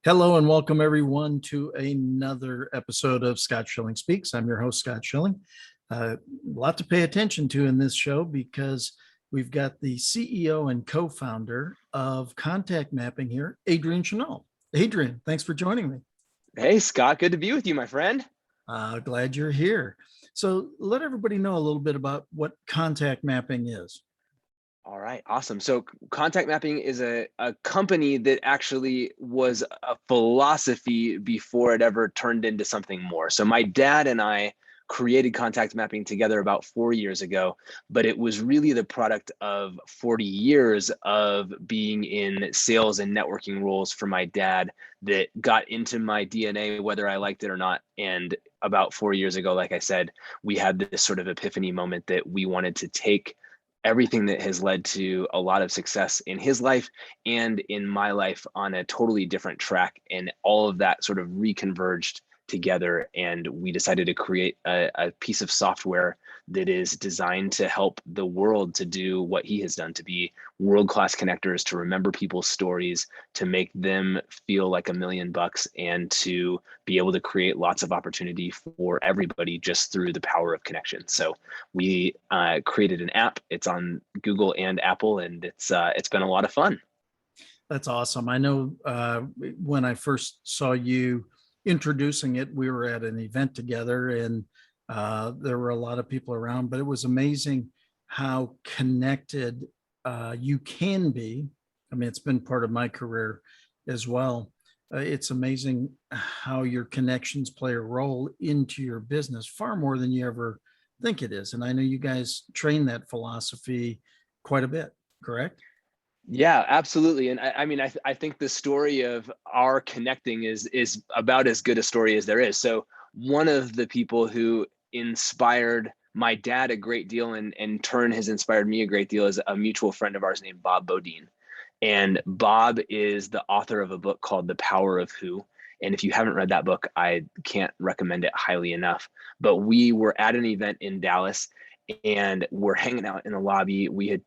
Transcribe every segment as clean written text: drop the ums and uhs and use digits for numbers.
Hello and welcome everyone to another episode of Scott Schilling Speaks. I'm your host, Scott Schilling. A lot to pay attention to in this show because we've got the CEO and co-founder of Contact Mapping here, Adrian Chenault. Adrian, thanks for joining me. Hey, Scott, good to be with you, my friend. Glad you're here. So let everybody know a little bit about what Contact Mapping is. All right, awesome. So Contact Mapping is a company that actually was a philosophy before it ever turned into something more. So my dad and I created Contact Mapping together about 4 years ago, but it was really the product of 40 years of being in sales and networking roles for my dad that got into my DNA, whether I liked it or not. And about 4 years ago, like I said, we had this sort of epiphany moment that we wanted to take everything that has led to a lot of success in his life and in my life on a totally different track. And all of that sort of reconverged together. And we decided to create a piece of software that is designed to help the world to do what he has done, to be world-class connectors, to remember people's stories, to make them feel like $1 million, and to be able to create lots of opportunity for everybody just through the power of connection. So we created an app. It's on Google and Apple, and it's been a lot of fun. That's awesome. I know when I first saw you introducing it, we were at an event together and there were a lot of people around, but it was amazing how connected you can be. I mean, it's been part of my career as well. It's amazing how your connections play a role into your business far more than you ever think it is. And I know you guys train that philosophy quite a bit, correct? Yeah, absolutely. And I think the story of our connecting is about as good a story as there is. So one of the people who inspired my dad a great deal and in turn has inspired me a great deal is a mutual friend of ours named Bob Bodine. And Bob is the author of a book called The Power of Who. And if you haven't read that book, I can't recommend it highly enough. But we were at an event in Dallas and we're hanging out in the lobby. We had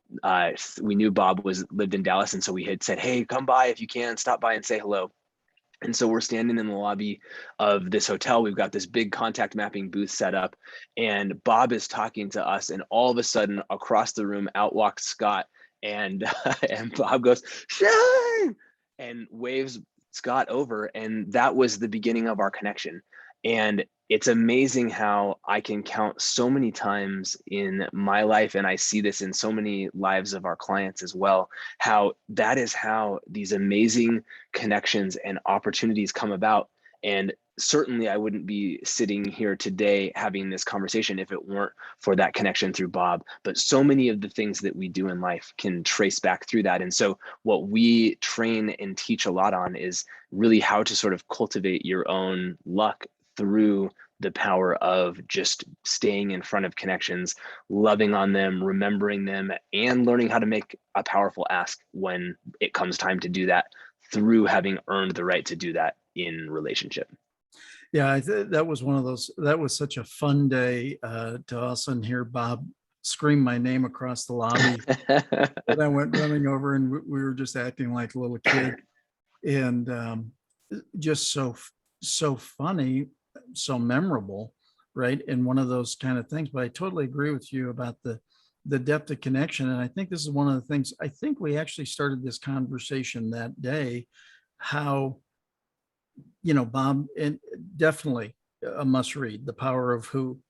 we knew Bob lived in Dallas, and so we had said, "Hey, come by if you can, stop by and say hello." And so we're standing in the lobby of this hotel. We've got this big contact mapping booth set up, and Bob is talking to us. And all of a sudden, across the room, out walks Scott, and and Bob goes, "Shane!" and waves Scott over, and that was the beginning of our connection. And it's amazing how I can count so many times in my life, and I see this in so many lives of our clients as well, how that is how these amazing connections and opportunities come about. And certainly I wouldn't be sitting here today having this conversation if it weren't for that connection through Bob. But so many of the things that we do in life can trace back through that. And so what we train and teach a lot on is really how to sort of cultivate your own luck through the power of just staying in front of connections, loving on them, remembering them, and learning how to make a powerful ask when it comes time to do that through having earned the right to do that in relationship. Yeah, that was one of those, that was such a fun day to also hear Bob scream my name across the lobby. And I went running over and we were just acting like a little kid. And just so funny, so memorable, right? And one of those kind of things. But I totally agree with you about the depth of connection. And I think this is one of the things, I think we actually started this conversation that day, how, you know, Bob, and definitely a must read, The Power of Who.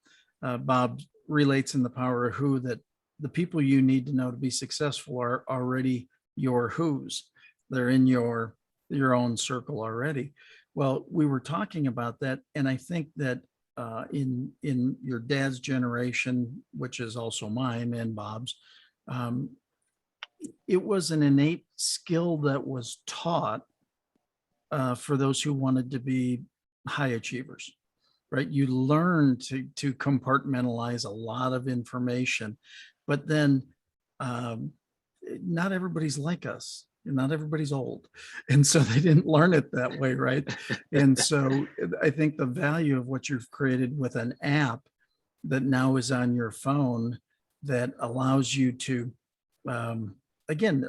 Bob relates in The Power of Who that the people you need to know to be successful are already your who's. They're in your own circle already. Well, we were talking about that, and I think that in your dad's generation, which is also mine and Bob's, it was an innate skill that was taught for those who wanted to be high achievers, right? You learn to compartmentalize a lot of information, but then not everybody's like us. Not everybody's old. And so they didn't learn it that way, right? And so I think the value of what you've created with an app that now is on your phone that allows you to, again,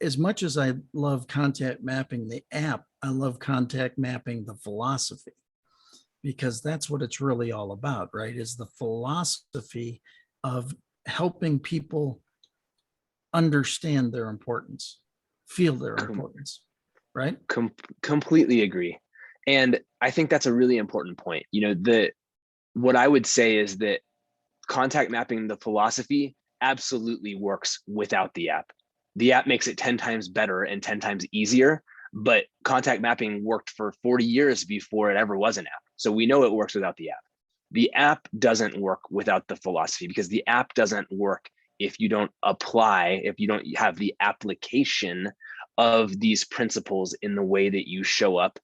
as much as I love contact mapping the app, I love contact mapping the philosophy, because that's what it's really all about, right? Is the philosophy of helping people understand their importance, feel their importance, right? Completely agree. And I think that's a really important point. What I would say is that contact mapping, the philosophy, absolutely works without the app. The app makes it 10 times better and 10 times easier, but contact mapping worked for 40 years before it ever was an app. So we know it works without the app. The app doesn't work without the philosophy, because the app doesn't work if you don't apply, if you don't have the application of these principles in the way that you show up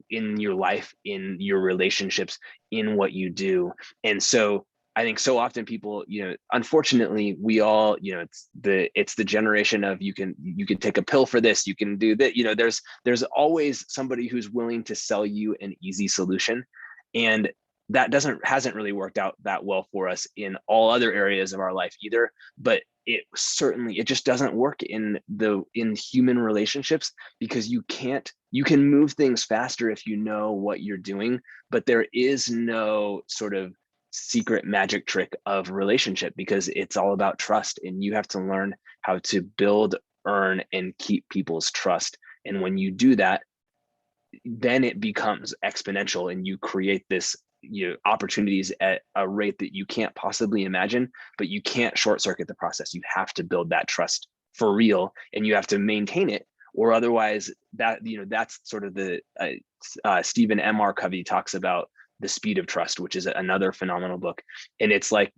in your life, in your relationships, in what you do. And so I think so often people, unfortunately, we all, it's the generation of you can take a pill for this, you can do that. There's always somebody who's willing to sell you an easy solution, and that hasn't really worked out that well for us in all other areas of our life either. But it just doesn't work in human relationships, because you can move things faster if you know what you're doing, but there is no sort of secret magic trick of relationship, because it's all about trust, and you have to learn how to build, earn, and keep people's trust. And when you do that, then it becomes exponential, and you create this opportunities at a rate that you can't possibly imagine. But you can't short circuit the process. You have to build that trust for real, and you have to maintain it, or otherwise that's sort of the Stephen M.R. Covey talks about the speed of trust, which is another phenomenal book. And it's like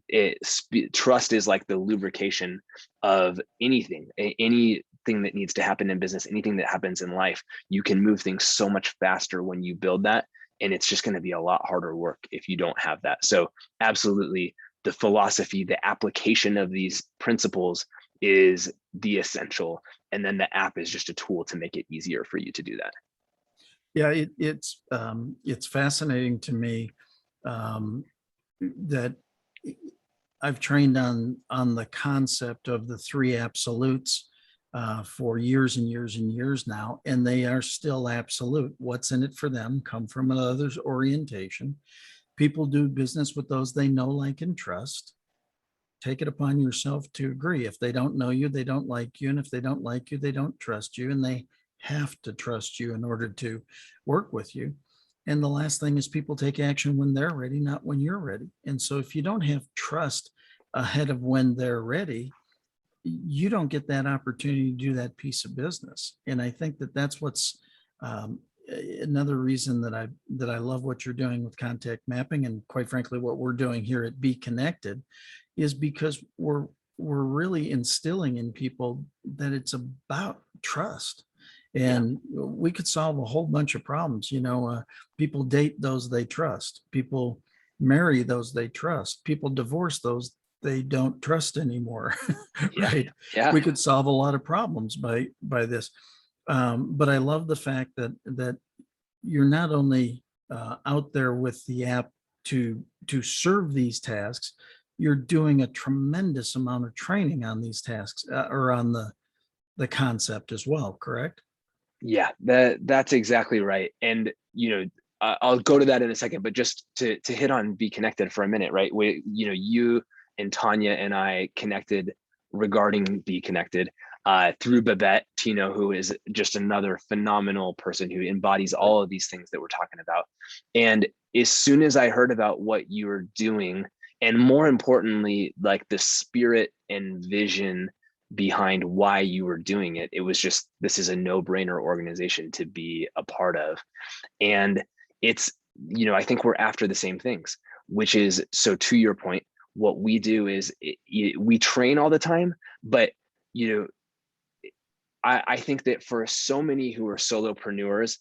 trust is like the lubrication of anything that needs to happen in business, anything that happens in life. You can move things so much faster when you build that, and it's just going to be a lot harder work if you don't have that. So absolutely, the philosophy, the application of these principles is the essential, and then the app is just a tool to make it easier for you to do that. Yeah, it's fascinating to me that I've trained on the concept of the three absolutes for years and years and years now, and they are still absolute. What's in it for them? Come from another's orientation. People do business with those they know, like, and trust. Take it upon yourself to agree. If they don't know you, they don't like you. And if they don't like you, they don't trust you. And they have to trust you in order to work with you. And the last thing is, people take action when they're ready, not when you're ready. And so if you don't have trust ahead of when they're ready, you don't get that opportunity to do that piece of business. And I think that that's what's another reason that I love what you're doing with contact mapping, and quite frankly, what we're doing here at Be Connected, is because we're really instilling in people that it's about trust. And we could solve a whole bunch of problems. People date those they trust. People marry those they trust. People divorce those they don't trust anymore. Right? Yeah. We could solve a lot of problems by this. But I love the fact that you're not only out there with the app to serve these tasks, you're doing a tremendous amount of training on these tasks or on the concept as well, correct? Yeah, that's exactly right. And I'll go to that in a second, but just to hit on Be Connected for a minute, right? You and Tanya and I connected regarding Be Connected through Babette Tino, who is just another phenomenal person who embodies all of these things that we're talking about. And as soon as I heard about what you were doing, and more importantly, like the spirit and vision behind why you were doing it, it was just, this is a no-brainer organization to be a part of. And it's, I think we're after the same things, which is, so to your point, what we do is we train all the time, but I think that for so many who are solopreneurs,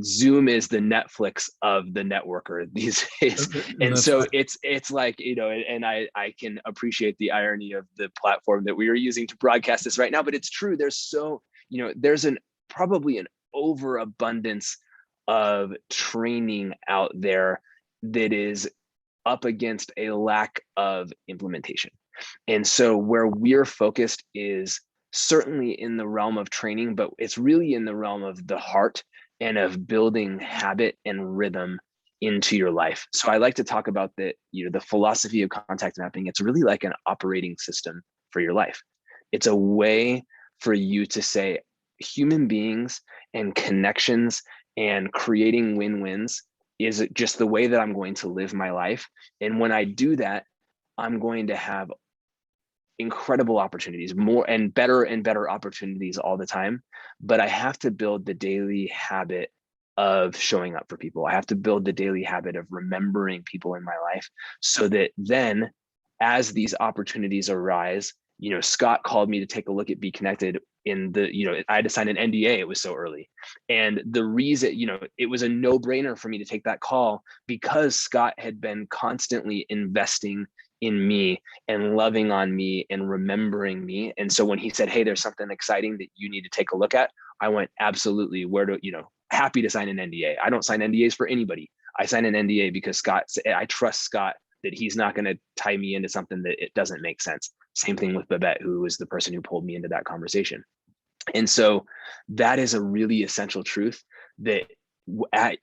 Zoom is the Netflix of the networker these days. And so it's like, and I can appreciate the irony of the platform that we are using to broadcast this right now, but it's true. There's there's probably an overabundance of training out there that is up against a lack of implementation. And so where we're focused is certainly in the realm of training, but it's really in the realm of the heart and of building habit and rhythm into your life. So I like to talk about the philosophy of contact mapping. It's really like an operating system for your life. It's a way for you to say human beings and connections and creating win-wins is just the way that I'm going to live my life. And when I do that, I'm going to have incredible opportunities, more and better opportunities all the time. But I have to build the daily habit of showing up for people. I have to build the daily habit of remembering people in my life, so that then as these opportunities arise, Scott called me to take a look at Be Connected I had to sign an NDA. It was so early. And the reason, it was a no-brainer for me to take that call because Scott had been constantly investing in me and loving on me and remembering me. And so when he said, hey, there's something exciting that you need to take a look at, I went, absolutely. Happy to sign an NDA. I don't sign NDAs for anybody. I sign an NDA because I trust Scott that he's not going to tie me into something that it doesn't make sense. Same thing with Babette, who was the person who pulled me into that conversation. And so that is a really essential truth, that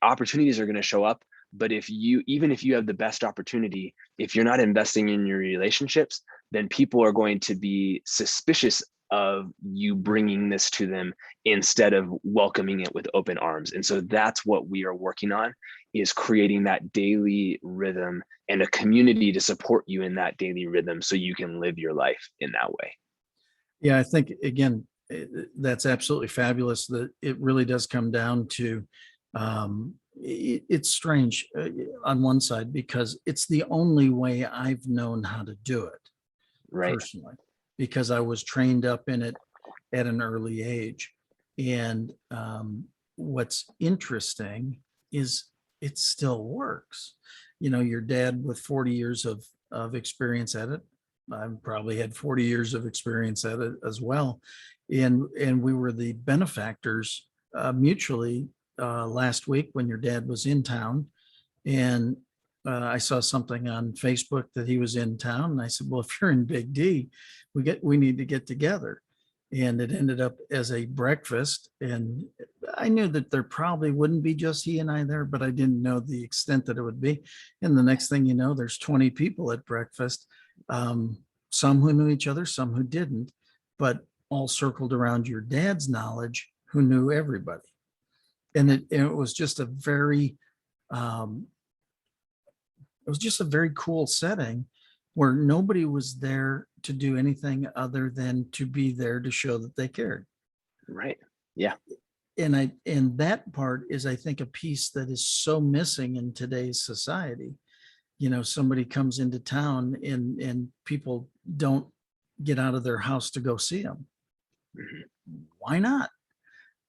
opportunities are going to show up. But even if you have the best opportunity, if you're not investing in your relationships, then people are going to be suspicious of you bringing this to them instead of welcoming it with open arms. And so that's what we are working on, is creating that daily rhythm and a community to support you in that daily rhythm so you can live your life in that way. Yeah, I think, again, that's absolutely fabulous. That it really does come down to, it's strange on one side, because it's the only way I've known how to do it, Right. personally, because I was trained up in it at an early age. And what's interesting is it still works. Your dad with 40 years of experience at it, I've probably had 40 years of experience at it as well. And we were the benefactors mutually last week when your dad was in town. And I saw something on Facebook that he was in town. And I said, well, if you're in Big D, we need to get together. And it ended up as a breakfast. And I knew that there probably wouldn't be just he and I there, but I didn't know the extent that it would be. And the next thing you know, there's 20 people at breakfast, some who knew each other, some who didn't, but all circled around your dad's knowledge, who knew everybody. And it was just a very, cool setting where nobody was there to do anything other than to be there to show that they cared. Right. Yeah. And that part is, I think, a piece that is so missing in today's society. Somebody comes into town and people don't get out of their house to go see them. Mm-hmm. Why not?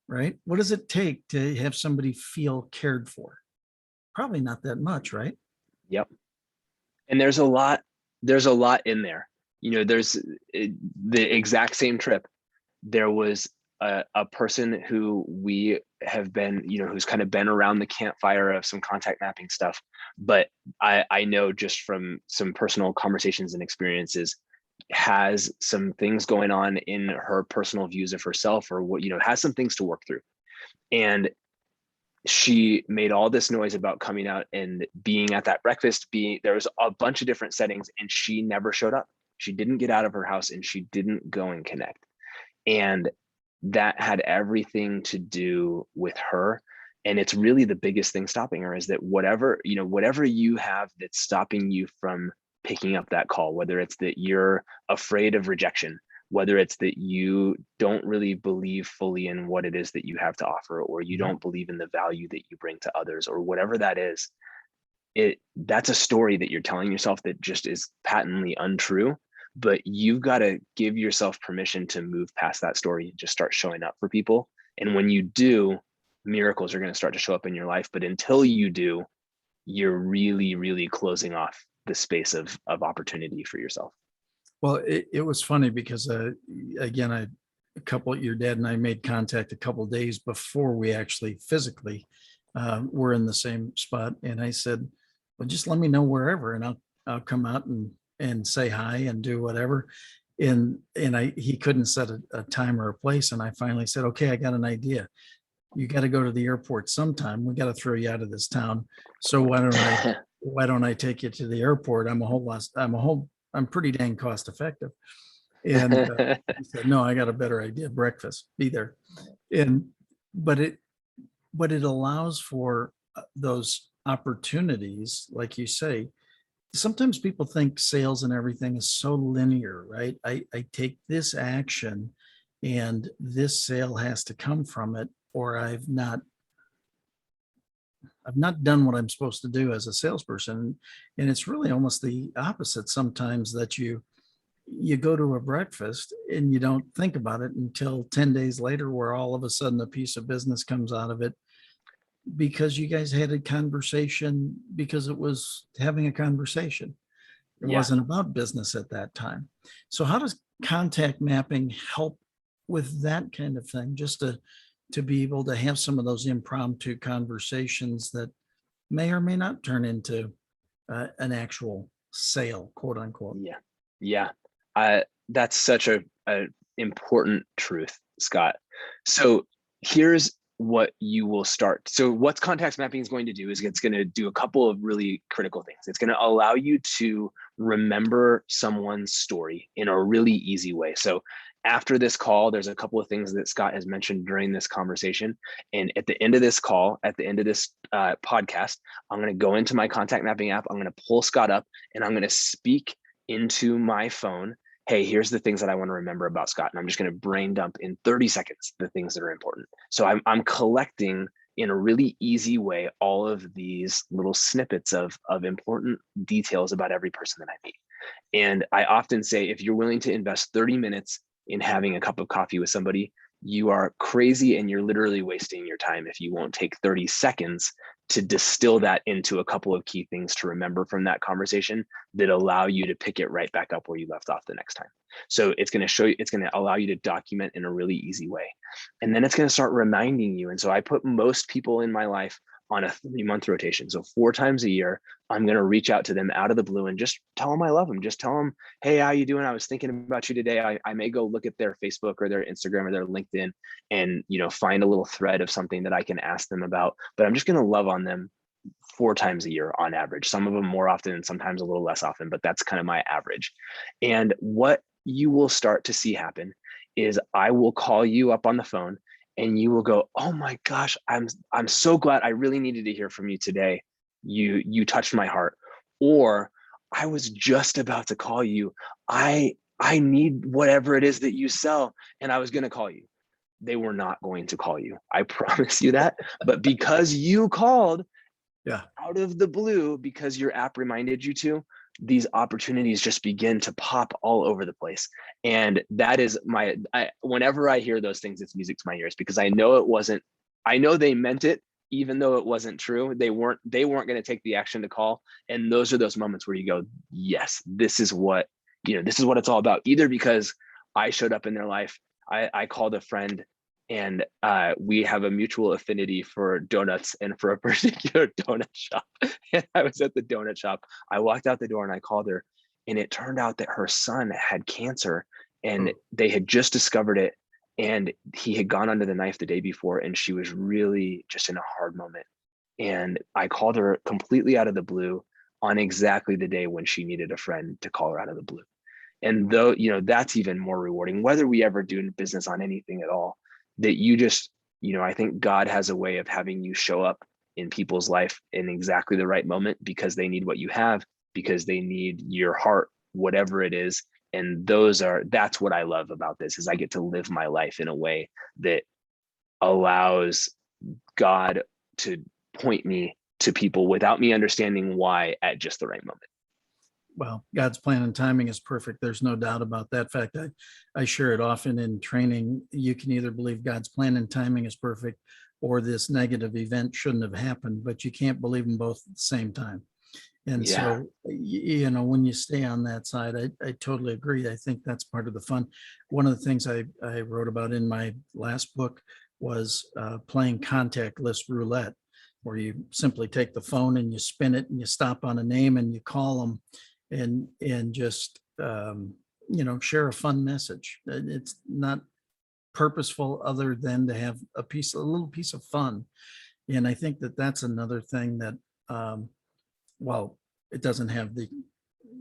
Right? What does it take to have somebody feel cared for? Probably not that much, right? Yep. And there's a lot in there. There's the exact same trip. There was a person who we have been, who's kind of been around the campfire of some contact mapping stuff. But I know just from some personal conversations and experiences, has some things going on in her personal views of herself, or what, has some things to work through. And she made all this noise about coming out and being at that breakfast. There was a bunch of different settings, and she never showed up. She didn't get out of her house, and she didn't go and connect. And that had everything to do with her. And it's really the biggest thing stopping her, is that whatever you have that's stopping you from picking up that call, whether it's that you're afraid of rejection, whether it's that you don't really believe fully in what it is that you have to offer, or you don't believe in the value that you bring to others, or whatever that is, that's a story that you're telling yourself that just is patently untrue. But you've got to give yourself permission to move past that story and just start showing up for people. And when you do, miracles are going to start to show up in your life. But until you do, you're really, really closing off the space of opportunity for yourself. Well, it was funny because, again, your dad and I made contact a couple of days before we actually physically were in the same spot. And I said, well, just let me know wherever, and I'll come out and say hi and do whatever. And he couldn't set a time or a place. And I finally said, okay, I got an idea. You got to go to the airport sometime. We got to throw you out of this town. So why don't I take you to the airport? I'm pretty dang cost effective. And he said, no, I got a better idea. Breakfast, be there. And, but it allows for those opportunities, like you say. Sometimes people think sales and everything is so linear, right? I take this action and this sale has to come from it, or I've not done what I'm supposed to do as a salesperson. And it's really almost the opposite sometimes, that you go to a breakfast and you don't think about it until 10 days later, where all of a sudden a piece of business comes out of it, because you guys had a conversation, because it was having a conversation. It Yeah. wasn't about business at that time. So how does contact mapping help with that kind of thing? Just to be able to have some of those impromptu conversations that may or may not turn into an actual sale, quote unquote. Yeah. Yeah. That's such a important truth, Scott. So here's what you will start. So what contacts mapping is going to do is it's going to do a couple of really critical things. It's going to allow you to remember someone's story in a really easy way. So after this call, there's a couple of things that Scott has mentioned during this conversation. And at the end of this call, at the end of this podcast, I'm going to go into my contact mapping app. I'm going to pull Scott up and I'm going to speak into my phone. Hey, here's the things that I want to remember about Scott. And I'm just going to brain dump in 30 seconds the things that are important. So I'm collecting in a really easy way all of these little snippets of important details about every person that I meet. And I often say, if you're willing to invest 30 minutes in having a cup of coffee with somebody, you are crazy and you're literally wasting your time if you won't take 30 seconds to distill that into a couple of key things to remember from that conversation that allow you to pick it right back up where you left off the next time. So it's going to show you, it's going to allow you to document in a really easy way. And then it's going to start reminding you. And so I put most people in my life on a 3-month rotation. So 4 times a year, I'm going to reach out to them out of the blue and just tell them I love them. Just tell them, hey, how you doing? I was thinking about you today. I may go look at their Facebook or their Instagram or their LinkedIn and, find a little thread of something that I can ask them about, but I'm just going to love on them 4 times a year on average. Some of them more often and sometimes a little less often, but that's kind of my average. And what you will start to see happen is I will call you up on the phone and you will go, oh my gosh, I'm so glad. I really needed to hear from you today. You touched my heart. Or I was just about to call you. I need whatever it is that you sell, and I was going to call you. They were not going to call you. I promise you that. But because you called out of the blue, because your app reminded you to, these opportunities just begin to pop all over the place. And that is whenever I hear those things, it's music to my ears, because I know they meant it, even though it wasn't true. They weren't going to take the action to call. And those are those moments where you go, yes, this is what it's all about. Either because I showed up in their life, I called a friend, and we have a mutual affinity for donuts and for a particular donut shop. And I was at the donut shop. I walked out the door and I called her, and it turned out that her son had cancer, and they had just discovered it, and he had gone under the knife the day before, and she was really just in a hard moment. And I called her completely out of the blue on exactly the day when she needed a friend to call her out of the blue. And though, that's even more rewarding, whether we ever do business on anything at all, that you just, I think God has a way of having you show up in people's life in exactly the right moment, because they need what you have, because they need your heart, whatever it is. And that's what I love about this, is I get to live my life in a way that allows God to point me to people without me understanding why at just the right moment. Well, God's plan and timing is perfect. There's no doubt about that fact. I share it often in training. You can either believe God's plan and timing is perfect, or this negative event shouldn't have happened, but you can't believe them both at the same time. And so, when you stay on that side, I totally agree. I think that's part of the fun. One of the things I wrote about in my last book was playing contact list roulette, where you simply take the phone and you spin it and you stop on a name and you call them and just share a fun message. It's not purposeful other than to have a little piece of fun. And I think that that's another thing that, well, it doesn't have the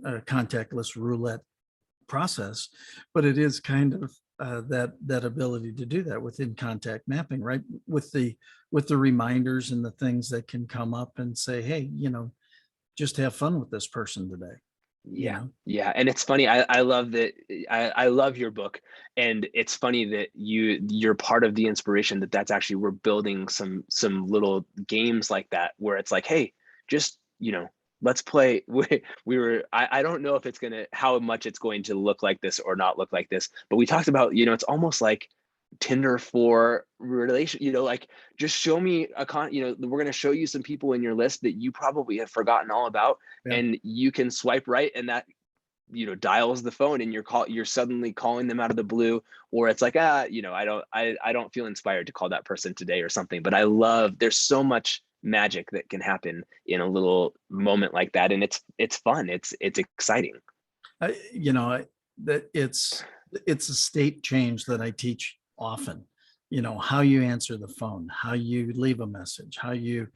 contactless roulette process, but it is kind of that ability to do that within contact mapping, right? With the reminders and the things that can come up and say, hey, just have fun with this person today. Yeah. And it's funny. I love that. I love your book, and it's funny that you're part of the inspiration that's actually, we're building some little games like that, where it's like, hey, just, let's play. I don't know if how much it's going to look like this or not look like this, but we talked about, it's almost like Tinder for relation, like, just show me we're going to show you some people in your list that you probably have forgotten all about. Yeah. And you can swipe right, and that, dials the phone, and you're suddenly calling them out of the blue. Or it's like, I don't feel inspired to call that person today or something. But there's so much magic that can happen in a little moment like that. And it's fun. It's exciting. That it's a state change that I teach often. How you answer the phone, how you leave a message, how you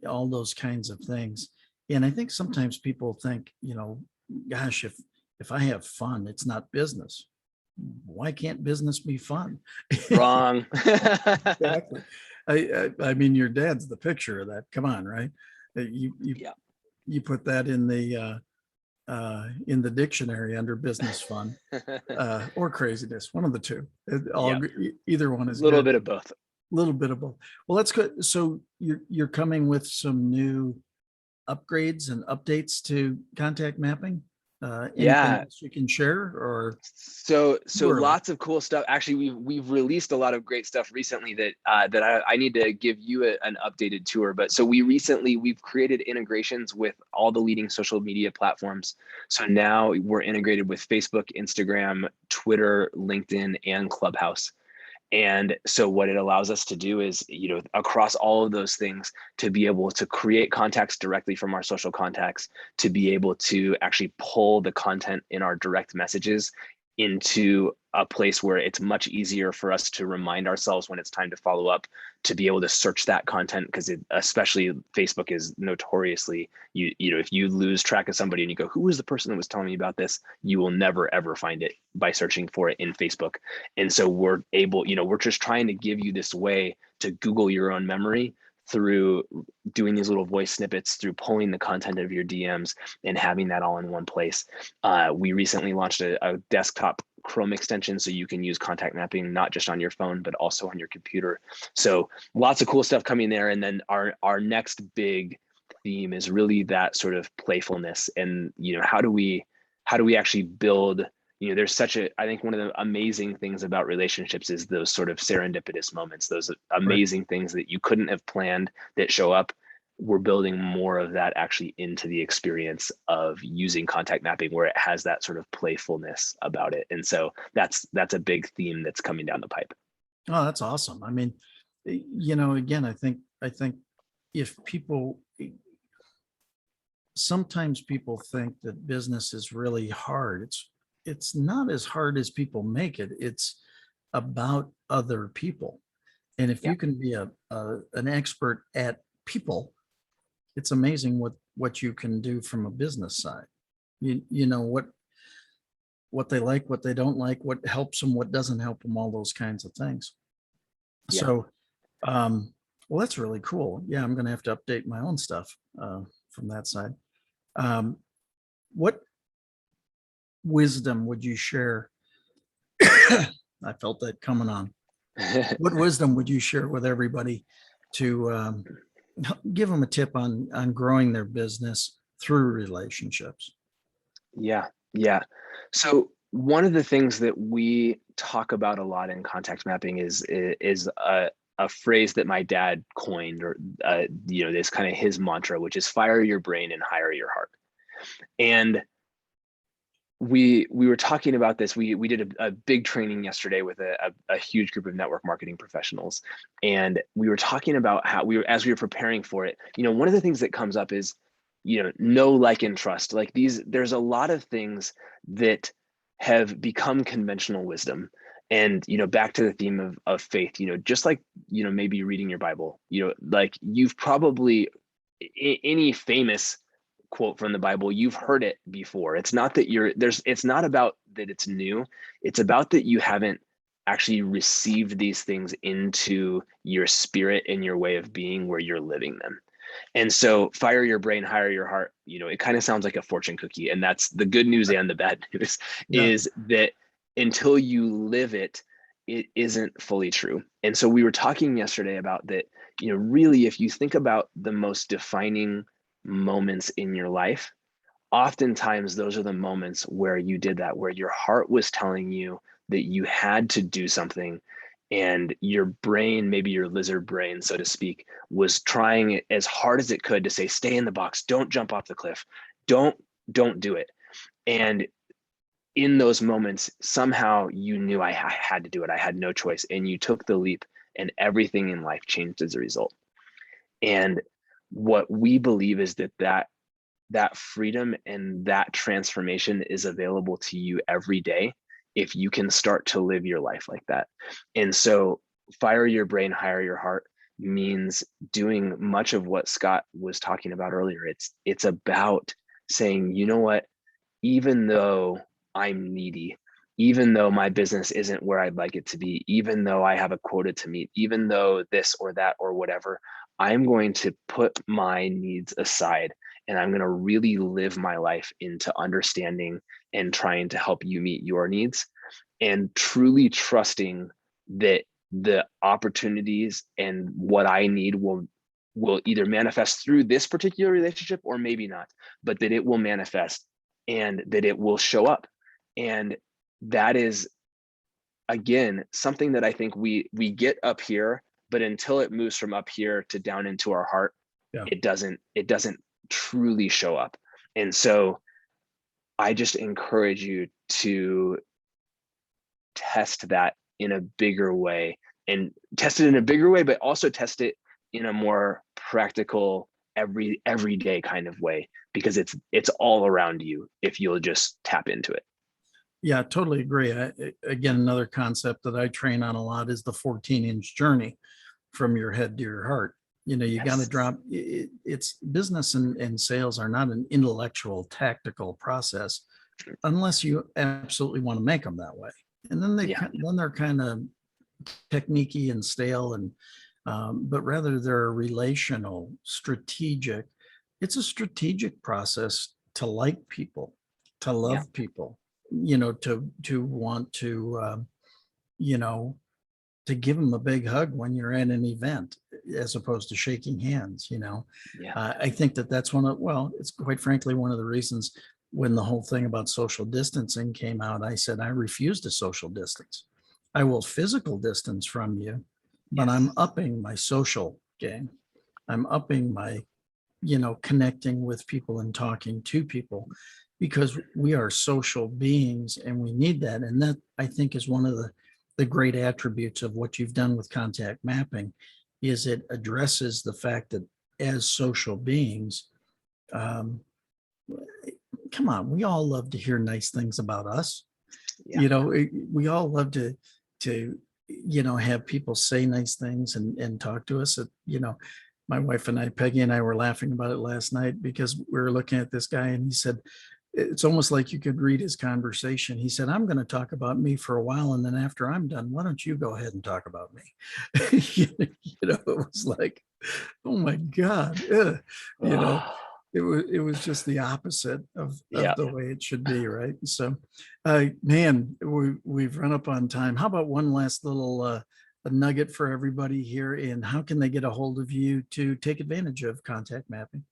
all those kinds of things. And I think sometimes people think, gosh, if I have fun, it's not business. Why can't business be fun? Wrong. Exactly. I mean, your dad's the picture of that. Come on, right? You put that in the dictionary under business fun or craziness, one of the two. Either one is a little good. bit of both. A little bit of both. Well, that's good. So you're coming with some new upgrades and updates to contact mapping. Anything else you can share? Or so lots of cool stuff. Actually, we've released a lot of great stuff recently that I need to give you an updated tour. But so we've created integrations with all the leading social media platforms. So now we're integrated with Facebook, Instagram, Twitter, LinkedIn, and Clubhouse. And so what it allows us to do is, across all of those things, to be able to create contacts directly from our social contacts, to be able to actually pull the content in our direct messages into a place where it's much easier for us to remind ourselves when it's time to follow up, to be able to search that content, because especially Facebook is notoriously, if you lose track of somebody and you go, who was the person that was telling me about this, you will never ever find it by searching for it in Facebook. And so we're able, we're just trying to give you this way to Google your own memory through doing these little voice snippets, through pulling the content of your DMs and having that all in one place. We recently launched a desktop Chrome extension, so you can use contact mapping not just on your phone, but also on your computer. So lots of cool stuff coming there. And then our next big theme is really that sort of playfulness. And, how do we actually build, there's I think one of the amazing things about relationships is those sort of serendipitous moments, those amazing things that you couldn't have planned that show up. We're building more of that actually into the experience of using contact mapping, where it has that sort of playfulness about it. And so that's a big theme that's coming down the pipe. Oh, that's awesome. I mean, again, I think if sometimes people think that business is really hard. It's not as hard as people make it. It's about other people. And if you can be an expert at people, it's amazing what you can do from a business side. You know what they like, what they don't like, what helps them, what doesn't help them, all those kinds of things. So, well, that's really cool. Yeah, I'm going to have to update my own stuff from that side. What wisdom would you share? I felt that coming on. What wisdom would you share with everybody to give them a tip on growing their business through relationships? Yeah. So one of the things that we talk about a lot in contact mapping is a phrase that my dad coined, or this kind of his mantra, which is fire your brain and hire your heart. And we were talking about this. We did a big training yesterday with a huge group of network marketing professionals, and we were talking about how as we were preparing for it, one of the things that comes up is, know, like, and trust. Like there's a lot of things that have become conventional wisdom. And, back to the theme of faith, just like, maybe reading your Bible, like you've probably, any famous quote from the Bible, you've heard it before. It's not that it's not about that it's new. It's about that you haven't actually received these things into your spirit and your way of being where you're living them. And so fire your brain, hire your heart, it kind of sounds like a fortune cookie. And that's the good news and the bad news, is that until you live it, it isn't fully true. And so we were talking yesterday about that, really, if you think about the most defining moments in your life, oftentimes those are the moments where you did that, where your heart was telling you that you had to do something, and your brain, maybe your lizard brain, so to speak, was trying as hard as it could to say, stay in the box, don't jump off the cliff, don't do it. And in those moments, somehow you knew I had to do it. I had no choice. And you took the leap, and everything in life changed as a result. And what we believe is that freedom and that transformation is available to you every day if you can start to live your life like that. And so fire your brain, hire your heart means doing much of what Scott was talking about earlier. It's about saying, you know what, even though I'm needy, even though my business isn't where I'd like it to be, even though I have a quota to meet, even though this or that or whatever, I'm going to put my needs aside, and I'm going to really live my life into understanding and trying to help you meet your needs, and truly trusting that the opportunities and what I need will either manifest through this particular relationship or maybe not, but that it will manifest and that it will show up. And that is, again, something that I think we get up here, but until it moves from up here to down into our heart, it doesn't truly show up. And so I just encourage you to test that in a bigger way, and test it in a bigger way, but also test it in a more practical, everyday kind of way, because it's all around you if you'll just tap into it. Yeah, totally agree. Again, another concept that I train on a lot is the 14-inch journey from your head to your heart. You got to drop it's business and sales are not an intellectual, tactical process unless you absolutely want to make them that way. And then they're kind of techniquey and stale, and but rather they're relational, strategic. It's a strategic process to like people, to love people, to want to, to give them a big hug when you're at an event, as opposed to shaking hands. I think that's it's quite frankly one of the reasons when the whole thing about social distancing came out, I said, I refuse to social distance. I will physical distance from you, but I'm upping my social game. I'm upping my, connecting with people and talking to people, because we are social beings and we need that. And that, I think, is one of the great attributes of what you've done with contact mapping, is it addresses the fact that as social beings, come on, we all love to hear nice things about us. We all love to have people say nice things and talk to us. My wife and I, Peggy and I, were laughing about it last night because we were looking at this guy and he said, it's almost like you could read his conversation. He said, I'm going to talk about me for a while, and then after I'm done, why don't you go ahead and talk about me? It was like, oh my God. It was just the opposite of the way it should be, right? So, man, we've run up on time. How about one last little a nugget for everybody here, and how can they get a hold of you to take advantage of contact mapping?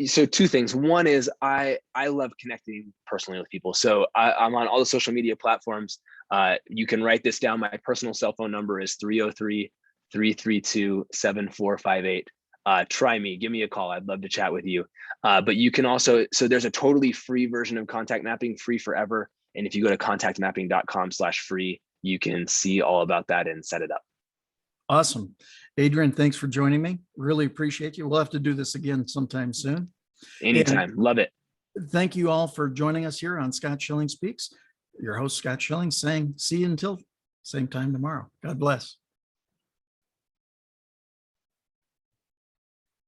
So two things. One is I love connecting personally with people. So I'm on all the social media platforms. You can write this down. My personal cell phone number is 303-332-7458. Try me, give me a call. I'd love to chat with you. But you can also, so there's a totally free version of contact mapping, free forever. And if you go to contactmapping.com/free, you can see all about that and set it up. Awesome. Adrian, thanks for joining me. Really appreciate you. We'll have to do this again sometime soon. Anytime. Love it. Thank you all for joining us here on Scott Schilling Speaks. your host, Scott Schilling, saying see you until same time tomorrow. God bless.